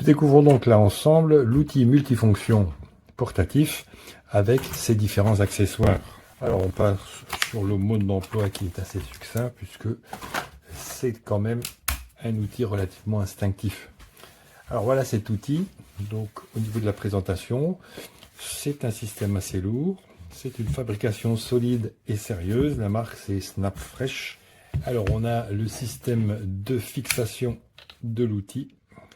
Découvrons donc là ensemble l'outil multifonction portatif avec ses différents accessoires. Alors on passe sur le mode d'emploi qui est assez succinct puisque c'est quand même un outil relativement instinctif. Alors voilà cet outil. Donc au niveau de la présentation, c'est un système assez lourd. C'est une fabrication solide et sérieuse. La marque c'est Snap-Fresh. Alors on a le système de fixation de l'outil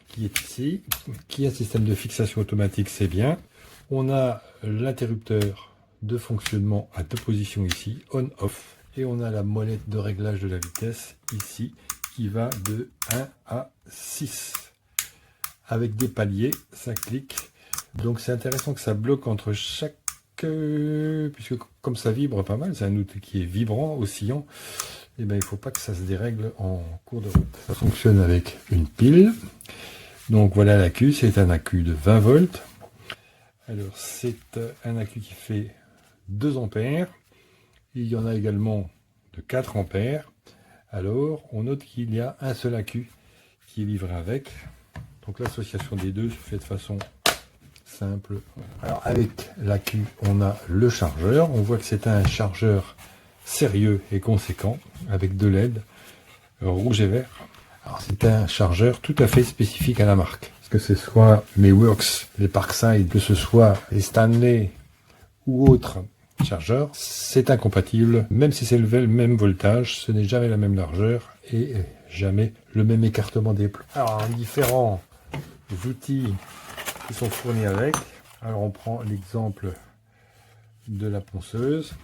qui est ici, qui est un système de fixation automatique, c'est bien. On a l'interrupteur de fonctionnement à deux positions ici, on-off, et on a la molette de réglage de la vitesse ici, qui va de 1 à 6. Avec des paliers, ça clique. Donc c'est intéressant que ça bloque entre chaque... puisque comme ça vibre pas mal, c'est un outil qui est vibrant, oscillant, et bien il ne faut pas que ça se dérègle en cours de route. Ça fonctionne avec une pile. Donc voilà l'accu, c'est un accu de 20 volts. Alors c'est un accu qui fait 2 ampères. Il y en a également de 4 ampères. Alors on note qu'il y a un seul accu qui est livré avec. Donc l'association des deux se fait de façon simple. Alors avec l'accu, on a le chargeur. On voit que c'est un chargeur sérieux et conséquent avec 2 LED rouge et vert. Alors c'est un chargeur tout à fait spécifique à la marque. Que ce soit les Works, les Parkside, que ce soit les Stanley ou autres chargeurs, c'est incompatible. Même si c'est le même voltage, ce n'est jamais la même largeur et jamais le même écartement des plombs. Alors différents outils qui sont fournis avec. Alors on prend l'exemple de la ponceuse.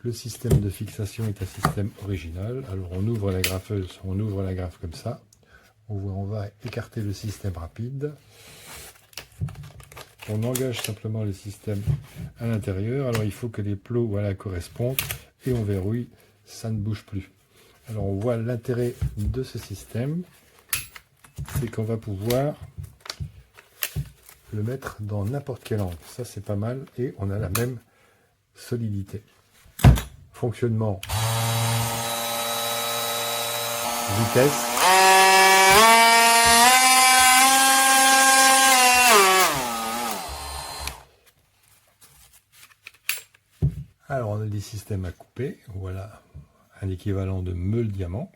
Le système de fixation est un système original. Alors on ouvre la graffeuse, on ouvre la graffe comme ça. On va écarter le système rapide. On engage simplement le système à l'intérieur. Alors il faut que les plots correspondent et on verrouille, ça ne bouge plus. Alors on voit l'intérêt de ce système, c'est qu'on va pouvoir le mettre dans n'importe quel angle. Ça c'est pas mal et on a la même solidité. Fonctionnement. Vitesse. Alors on a des systèmes à couper, voilà un équivalent de meule diamant.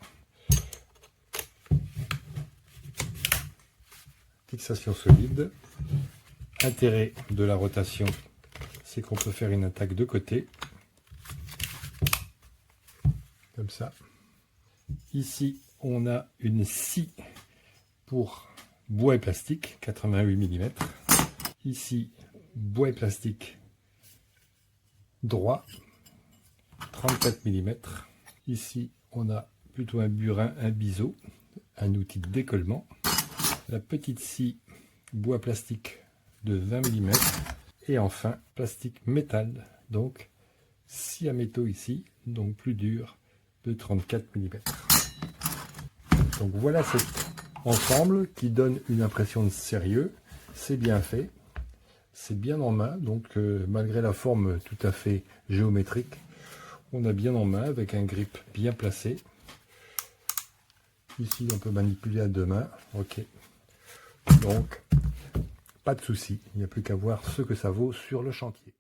Fixation solide. Intérêt de la rotation, c'est qu'on peut faire une attaque de côté, comme ça. Ici on a une scie pour bois et plastique, 88 mm. Ici bois et plastique droit, 34 mm. Ici, on a plutôt un burin, un biseau, un outil de décollement. La petite scie bois plastique de 20 mm. Et enfin, plastique métal, donc scie à métaux ici, donc plus dur, de 34 mm. Donc voilà cet ensemble qui donne une impression de sérieux. C'est bien fait. C'est bien en main, donc malgré la forme tout à fait géométrique, on a bien en main avec un grip bien placé. Ici, on peut manipuler à 2 mains. Ok. Donc, pas de souci. Il n'y a plus qu'à voir ce que ça vaut sur le chantier.